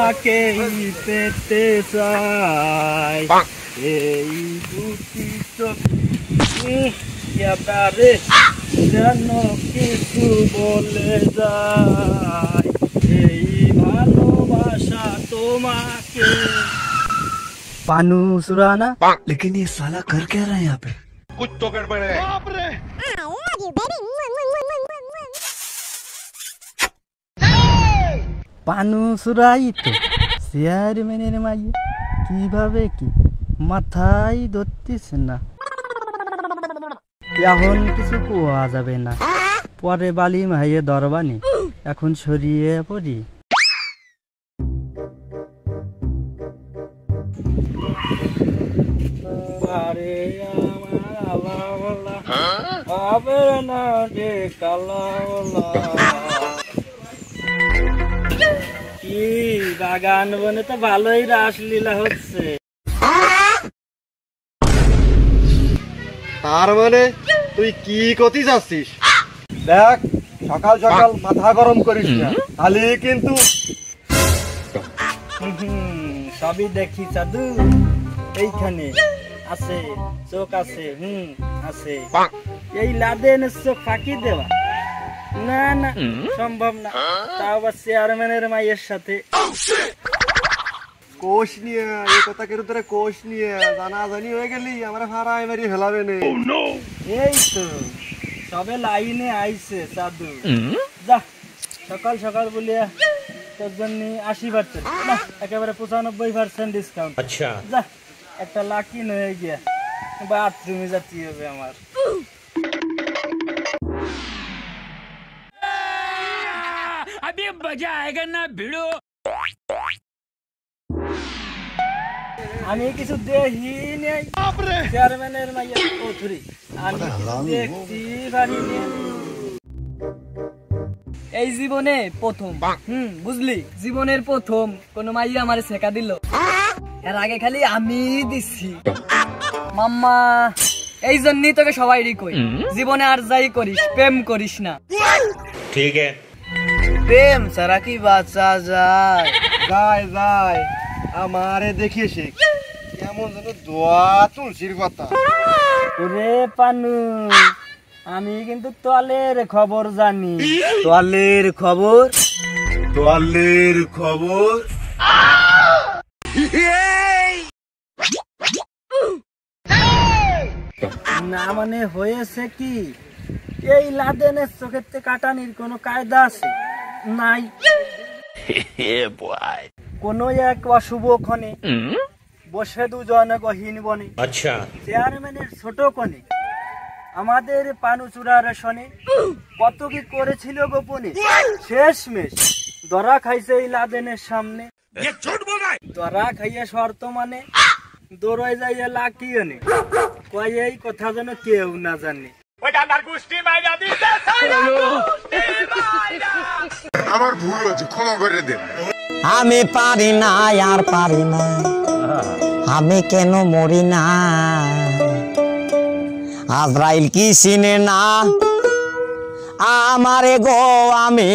তোমাকেই পেতে চাই এই দুটি চোখ এবারে যেন কিছু বলে যায় এই ভালোবাসা তোমাকে। पानू सुराना लेकिन ये साला कर क्या रहा है यहाँ पे? कुछ तो गड़बड़ है। पानू सुराई तो शेयर मैंने माइए কিভাবে কি মাথায় ধরতেছে না এখন কিছু কোয়া যাবে না পরে বালি মাইয়ে দরবানি এখন সরিয়ে পড়ি। আরে আবে না রে কালাওলা কি বাগান বনে তো ভালোই রাসলীলা হচ্ছে। তার মানে তুই কি করতে যাচ্ছিস? দেখ সকাল সকাল মাথা গরম করিস না, খালি কিন্তু সবই দেখি চাদু এইখানে আছে চোখ আছে আছে এই লাদেনের চোখ ফাঁকি দেওয়া না না সম্ভব না, তাও আবার চেয়ারম্যানের মায়ের সাথে। কোষ নিয়ে এই কথা কেন তোরা কোষ নিয়ে জানাজানি হয়ে গেলি আমরা হারাই মারি ফেলাবে নে। এই তো সবে লাইনে আইছে চাদু যা সকাল সকাল বলিয়া তোর জন্য 80% না একেবারে 95% ডিসকাউন্ট। अच्छा যা একটা লাকি হয়ে গিয়া বাথরুমে যাচ্ছি হবে আমার। अभी मजा आएगा ना भिड़ो। আমি কিছু দেখি নাই চেয়ারম্যানের মাইয়া ওথুরি আমি দেখছি পারিনি এই জীবনে প্রথম বুঝলি জীবনের প্রথম কোন মাইয়া আমারে শেখা দিল, এর আগে খালি আমি দিছি মাম্মা। এই জন্যই তোকে সবাই কই জীবনে আর যাই করিস প্রেম করিস না। ठीक है প্রেম ছাড়া কি বাঁচা যায়? যায় যায় আমারে দেখিয়ে শেখ কেমন যেন দোয়া তুলসির কথা। ওরে পানু আমি কিন্তু তোয়ালের খবর জানি। তোয়ালের খবর? তোয়ালের খবর না মানে হয়েছে কি এই লাদেনের চোখের কাটানির কোনো কায়দা আছে নাই। কোন এক অশুভ ক্ষণে বসে দুজন গহীন বনে अच्छा চেয়ারম্যানের ছোট কোণে আমাদের পানুচূড়া রেশনে কত কি করেছিল গোপনে, শেষমেশ ধরা খাইছে এই লাদেনের সামনে। ধরা খাইয়া শর্ত মানে দৌড়াই যাইয়া লাকি এনে কয় এই কথা যেন কেউ না জানে। আমার ভুল হয়েছে, ক্ষমা করে দেন। আমি পারি না আর পারি না, আমি কেন মরি না? আজরাইল কি চিনে না আমারে গো আমি